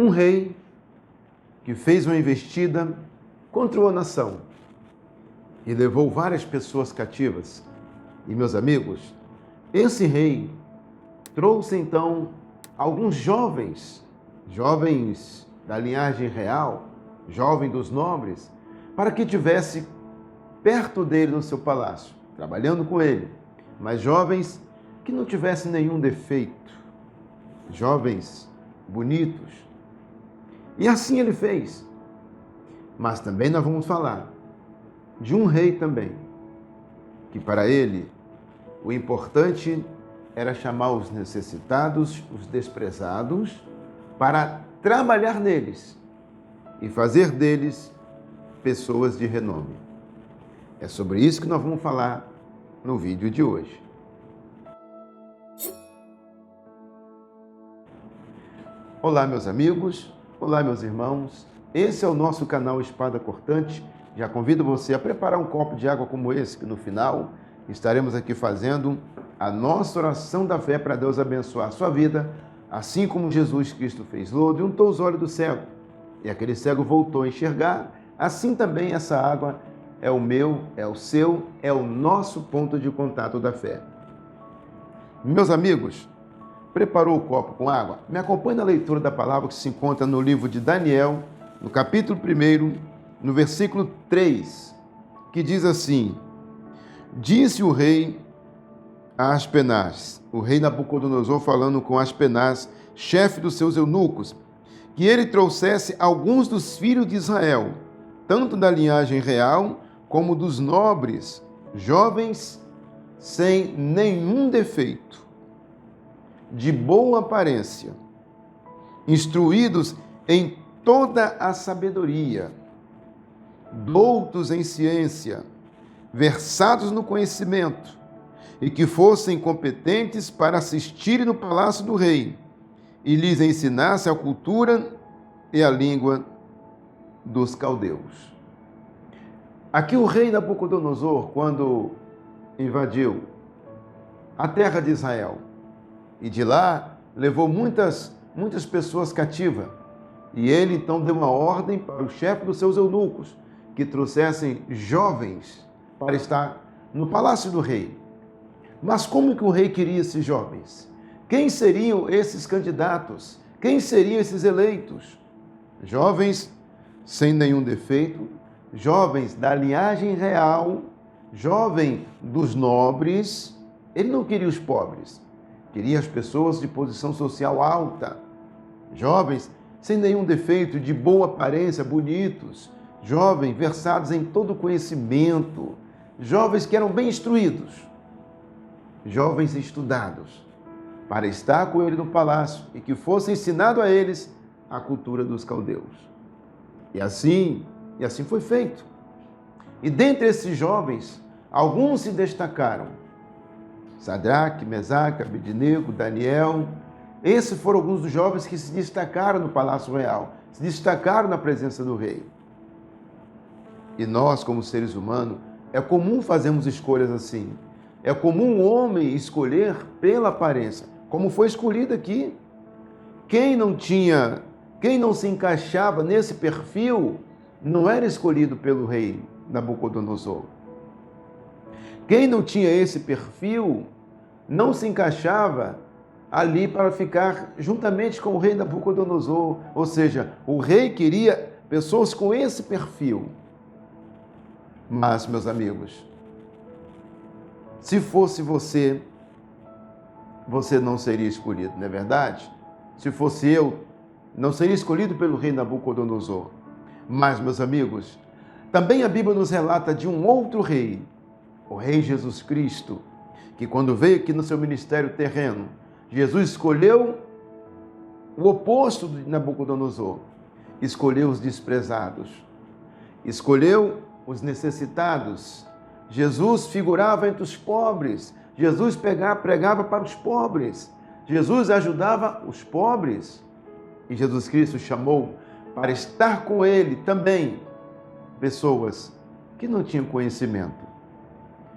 um rei que fez uma investida contra uma nação e levou várias pessoas cativas. E, meus amigos, esse rei trouxe então alguns jovens da linhagem real, jovem dos nobres, para que tivesse perto dele no seu palácio, trabalhando com ele, mas jovens que não tivessem nenhum defeito, jovens bonitos. E assim ele fez. Mas também nós vamos falar de um rei também, que para ele o importante era chamar os necessitados, os desprezados, para trabalhar neles e fazer deles pessoas de renome. É sobre isso que nós vamos falar no vídeo de hoje. Olá, meus amigos, olá, meus irmãos. Esse é o nosso canal Espada Cortante. Já convido você a preparar um copo de água como esse, que no final estaremos aqui fazendo a nossa oração da fé para Deus abençoar a sua vida, assim como Jesus Cristo fez lodo e untou os olhos do cego, e aquele cego voltou a enxergar. Assim também essa água é o meu, é o seu, é o nosso ponto de contato da fé. Meus amigos, preparou o copo com água? Me acompanhe na leitura da palavra que se encontra no livro de Daniel, no capítulo 1, no versículo 3, que diz assim: Disse o rei a Aspenaz, o rei Nabucodonosor falando com Aspenaz, chefe dos seus eunucos, que ele trouxesse alguns dos filhos de Israel, tanto da linhagem real como dos nobres, jovens sem nenhum defeito, de boa aparência, instruídos em toda a sabedoria, doutos em ciência, versados no conhecimento, e que fossem competentes para assistirem no palácio do rei, e lhes ensinasse a cultura e a língua dos caldeus. Aqui o rei Nabucodonosor, quando invadiu a terra de Israel, e de lá levou muitas pessoas cativas, e ele então deu uma ordem para o chefe dos seus eunucos, que trouxessem jovens para estar no palácio do rei. Mas como que o rei queria esses jovens? Quem seriam esses candidatos? Quem seriam esses eleitos? Jovens sem nenhum defeito, jovens da linhagem real, jovem dos nobres. Ele não queria os pobres, queria as pessoas de posição social alta, jovens sem nenhum defeito, de boa aparência, bonitos, jovens versados em todo conhecimento, jovens que eram bem instruídos, jovens estudados, para estar com ele no palácio e que fosse ensinado a eles a cultura dos caldeus. E assim foi feito. E dentre esses jovens, alguns se destacaram: Sadraque, Mesaque, Abednego, Daniel. Esses foram alguns dos jovens que se destacaram no palácio real, se destacaram na presença do rei. E nós, como seres humanos, é comum fazermos escolhas assim. É comum o homem escolher pela aparência, como foi escolhido aqui. Quem não se encaixava nesse perfil, não era escolhido pelo rei Nabucodonosor. Quem não tinha esse perfil, não se encaixava ali para ficar juntamente com o rei Nabucodonosor. Ou seja, o rei queria pessoas com esse perfil. Mas, meus amigos, se fosse você, você não seria escolhido, não é verdade? Se fosse eu, não seria escolhido pelo rei Nabucodonosor. Mas, meus amigos, também a Bíblia nos relata de um outro rei, o rei Jesus Cristo, que quando veio aqui no seu ministério terreno, Jesus escolheu o oposto de Nabucodonosor, escolheu os desprezados, escolheu os necessitados. Jesus figurava entre os pobres, Jesus pregava para os pobres, Jesus ajudava os pobres, e Jesus Cristo chamou para estar com ele também pessoas que não tinham conhecimento,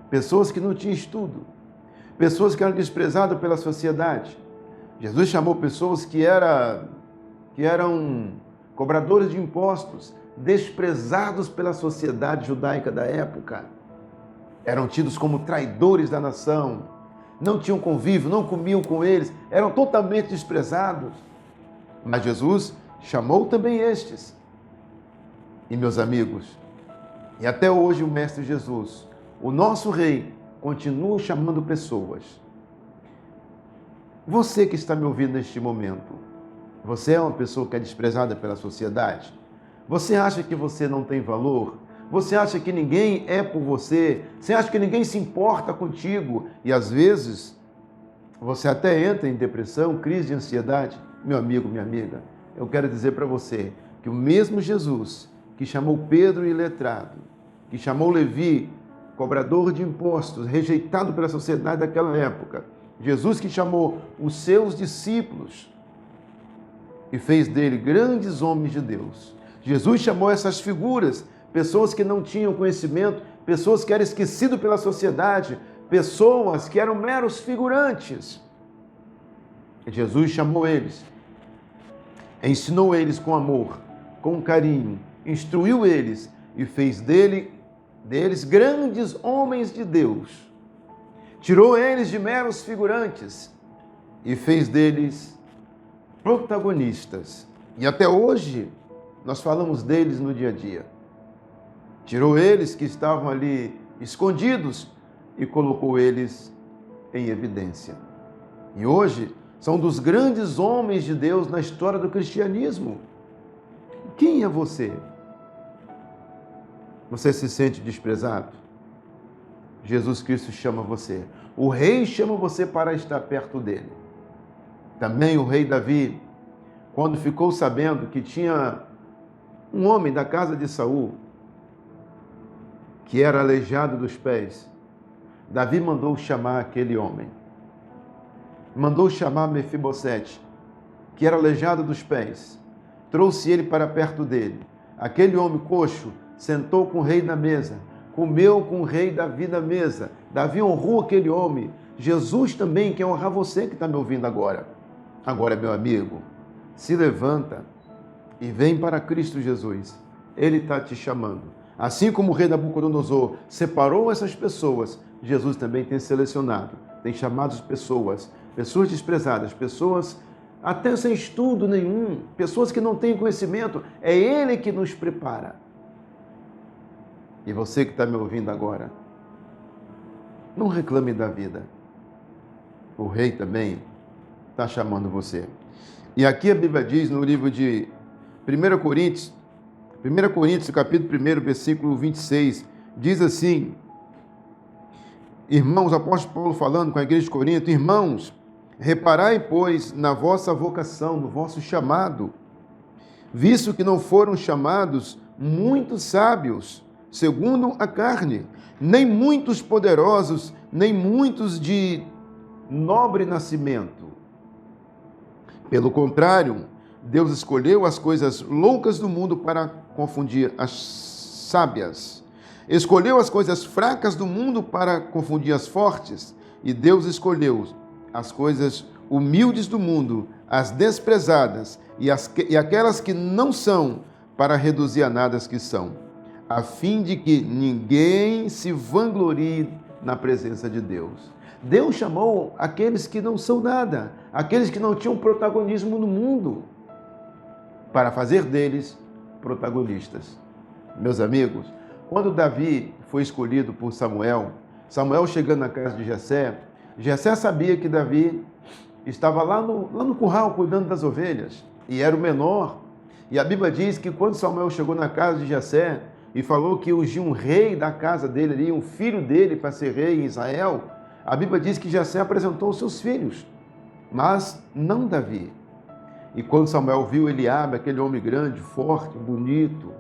pessoas que não tinham estudo, pessoas que eram desprezadas pela sociedade. Jesus chamou pessoas que eram que eram cobradores de impostos, desprezados pela sociedade judaica da época. Eram tidos como traidores da nação, não tinham convívio, não comiam com eles, eram totalmente desprezados. Mas Jesus chamou também estes. E meus amigos, e até hoje o Mestre Jesus, o nosso Rei, continua chamando pessoas. Você que está me ouvindo neste momento, você é uma pessoa que é desprezada pela sociedade? Você acha que você não tem valor? Você acha que ninguém é por você? Você acha que ninguém se importa contigo? E às vezes, você até entra em depressão, crise de ansiedade? Meu amigo, minha amiga, eu quero dizer para você que o mesmo Jesus que chamou Pedro iletrado, que chamou Levi, cobrador de impostos, rejeitado pela sociedade daquela época, Jesus que chamou os seus discípulos e fez dele grandes homens de Deus. Jesus chamou essas figuras, pessoas que não tinham conhecimento, pessoas que eram esquecidas pela sociedade, pessoas que eram meros figurantes. Jesus chamou eles, ensinou eles com amor, com carinho, instruiu eles e fez deles grandes homens de Deus. Tirou eles de meros figurantes e fez deles protagonistas. E até hoje nós falamos deles no dia a dia. Tirou eles que estavam ali escondidos e colocou eles em evidência. E hoje são dos grandes homens de Deus na história do cristianismo. Quem é você? Você se sente desprezado? Jesus Cristo chama você. O rei chama você para estar perto dele. Também o rei Davi, quando ficou sabendo que tinha um homem da casa de Saul que era aleijado dos pés, Davi mandou chamar aquele homem. Mandou chamar Mefibosete, que era aleijado dos pés. Trouxe ele para perto dele. Aquele homem coxo sentou com o rei na mesa, comeu com o rei Davi na mesa. Davi honrou aquele homem. Jesus também quer honrar você que está me ouvindo agora. Agora, meu amigo, se levanta e vem para Cristo Jesus. Ele está te chamando. Assim como o rei Nabucodonosor separou essas pessoas, Jesus também tem selecionado, tem chamado pessoas desprezadas, pessoas até sem estudo nenhum, pessoas que não têm conhecimento. É Ele que nos prepara. E você que está me ouvindo agora, não reclame da vida. O rei também está chamando você. E aqui a Bíblia diz no livro de 1 Coríntios, capítulo 1, versículo 26, diz assim: irmãos, o apóstolo Paulo falando com a igreja de Corinto, irmãos, reparai, pois, na vossa vocação, no vosso chamado, visto que não foram chamados muitos sábios, segundo a carne, nem muitos poderosos, nem muitos de nobre nascimento. Pelo contrário, Deus escolheu as coisas loucas do mundo para confundir as sábias. Escolheu as coisas fracas do mundo para confundir as fortes. E Deus escolheu as coisas humildes do mundo, as desprezadas e aquelas que não são, para reduzir a nada as que são, a fim de que ninguém se vanglorie na presença de Deus. Deus chamou aqueles que não são nada, aqueles que não tinham protagonismo no mundo, para fazer deles protagonistas. Meus amigos, quando Davi foi escolhido por Samuel chegando na casa de Jessé sabia que Davi estava lá no curral cuidando das ovelhas e era o menor. E a Bíblia diz que quando Samuel chegou na casa de Jessé e falou que ungiu um rei da casa dele ali, um filho dele para ser rei em Israel, a Bíblia diz que Jessé apresentou os seus filhos, mas não Davi. E quando Samuel viu Eliabe, aquele homem grande, forte, bonito,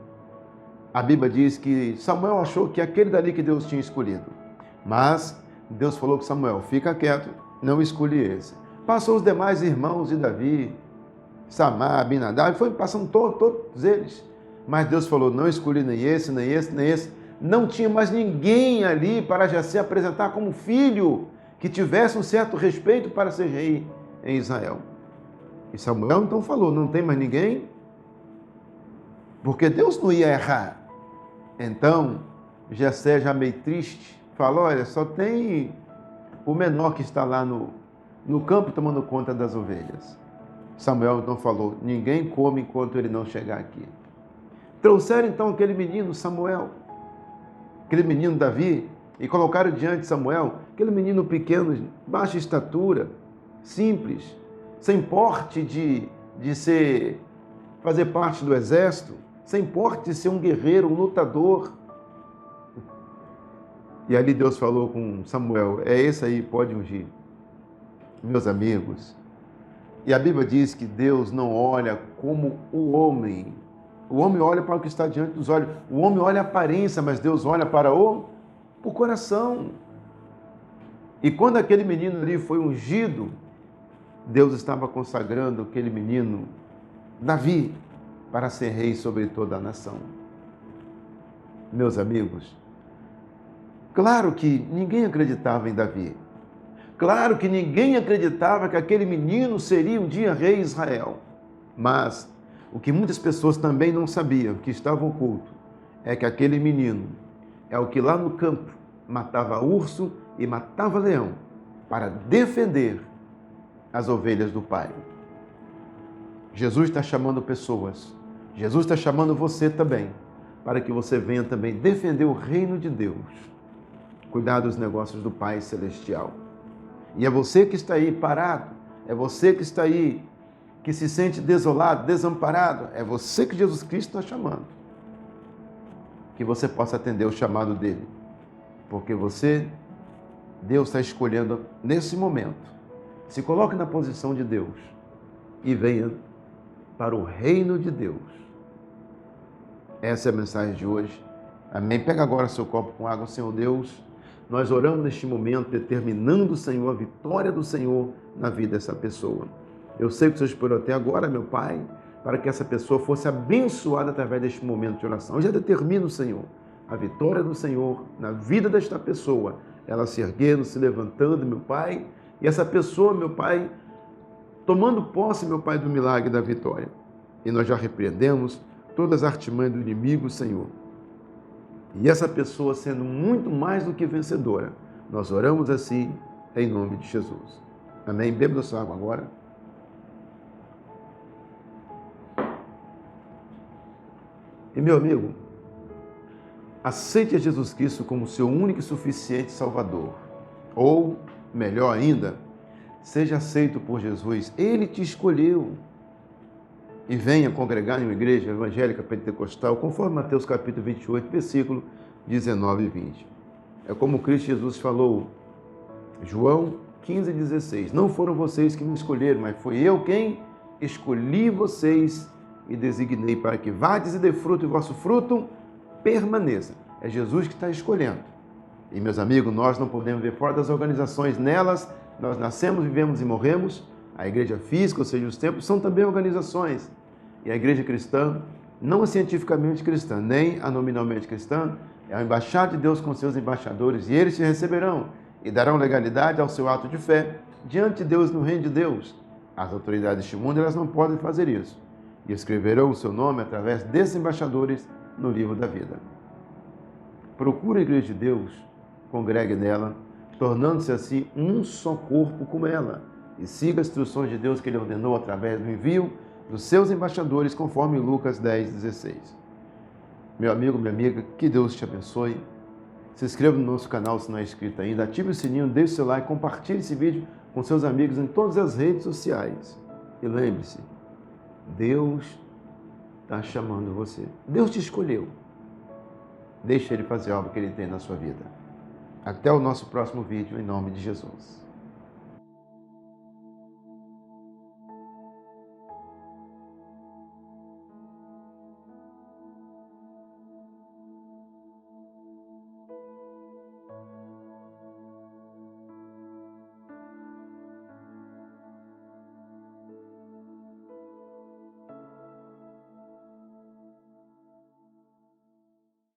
a Bíblia diz que Samuel achou que aquele dali que Deus tinha escolhido. Mas Deus falou com Samuel, fica quieto, não escolhe esse. Passou os demais irmãos de Davi, Samar, Abinadab, foi passando todos eles. Mas Deus falou, não escolhi nem esse, nem esse, nem esse. Não tinha mais ninguém ali para Jessé apresentar como filho que tivesse um certo respeito para ser rei em Israel. E Samuel então falou, não tem mais ninguém? Porque Deus não ia errar. Então, Jessé, já meio triste, falou, olha, só tem o menor que está lá no campo tomando conta das ovelhas. Samuel então falou, ninguém come enquanto ele não chegar aqui. Trouxeram então aquele menino Samuel, aquele menino Davi, e colocaram diante de Samuel, aquele menino pequeno, baixa estatura, simples, sem porte de fazer parte do exército, sem porte de ser um guerreiro, um lutador. E ali Deus falou com Samuel, é esse aí, pode ungir. Meus amigos, e a Bíblia diz que Deus não olha como o homem olha para o que está diante dos olhos. O homem olha a aparência, mas Deus olha para o coração. E quando aquele menino ali foi ungido, Deus estava consagrando aquele menino, Davi, para ser rei sobre toda a nação. Meus amigos, claro que ninguém acreditava em Davi. Claro que ninguém acreditava que aquele menino seria um dia rei de Israel. Mas o que muitas pessoas também não sabiam, que estava oculto, é que aquele menino é o que lá no campo matava urso e matava leão para defender as ovelhas do Pai. Jesus está chamando pessoas, Jesus está chamando você também, para que você venha também defender o reino de Deus, cuidar dos negócios do Pai Celestial. E é você que está aí parado, é você que está aí, que se sente desolado, desamparado, é você que Jesus Cristo está chamando. Que você possa atender o chamado dele, porque Deus está escolhendo nesse momento. Se coloque na posição de Deus e venha para o reino de Deus. Essa é a mensagem de hoje. Amém? Pega agora seu copo com água, Senhor Deus. Nós oramos neste momento, determinando, Senhor, a vitória do Senhor na vida dessa pessoa. Eu sei que o Senhor esperou até agora, meu Pai, para que essa pessoa fosse abençoada através deste momento de oração. Eu já determino, Senhor, a vitória do Senhor na vida desta pessoa, ela se erguendo, se levantando, meu Pai, e essa pessoa, meu Pai, tomando posse, meu Pai, do milagre da vitória. E nós já repreendemos todas as artimanhas do inimigo, Senhor. E essa pessoa sendo muito mais do que vencedora, nós oramos assim, em nome de Jesus. Amém? Beba da sua água agora. E meu amigo, aceite a Jesus Cristo como seu único e suficiente Salvador. Ou, melhor ainda, seja aceito por Jesus. Ele te escolheu. E venha congregar em uma igreja evangélica pentecostal, conforme Mateus capítulo 28, versículo 19 e 20. É como Cristo Jesus falou, João 15, 16. Não foram vocês que me escolheram, mas foi eu quem escolhi vocês e designei para que vades e dê fruto e vosso fruto permaneça. É Jesus que está escolhendo. E, meus amigos, nós não podemos ver fora das organizações. Nelas, nós nascemos, vivemos e morremos. A igreja física, ou seja, os templos, são também organizações. E a igreja cristã, não é cientificamente cristã, nem a nominalmente cristã, é a embaixada de Deus com seus embaixadores, e eles te receberão e darão legalidade ao seu ato de fé diante de Deus no reino de Deus. As autoridades deste mundo, elas não podem fazer isso. E escreverão o seu nome através desses embaixadores no livro da vida. Procure a igreja de Deus, congregue nela, tornando-se assim um só corpo com ela. E siga as instruções de Deus que Ele ordenou através do envio dos seus embaixadores, conforme Lucas 10, 16. Meu amigo, minha amiga, que Deus te abençoe. Se inscreva no nosso canal se não é inscrito ainda. Ative o sininho, deixe o seu like, compartilhe esse vídeo com seus amigos em todas as redes sociais. E lembre-se, Deus está chamando você. Deus te escolheu. Deixe Ele fazer a obra que Ele tem na sua vida. Até o nosso próximo vídeo, em nome de Jesus.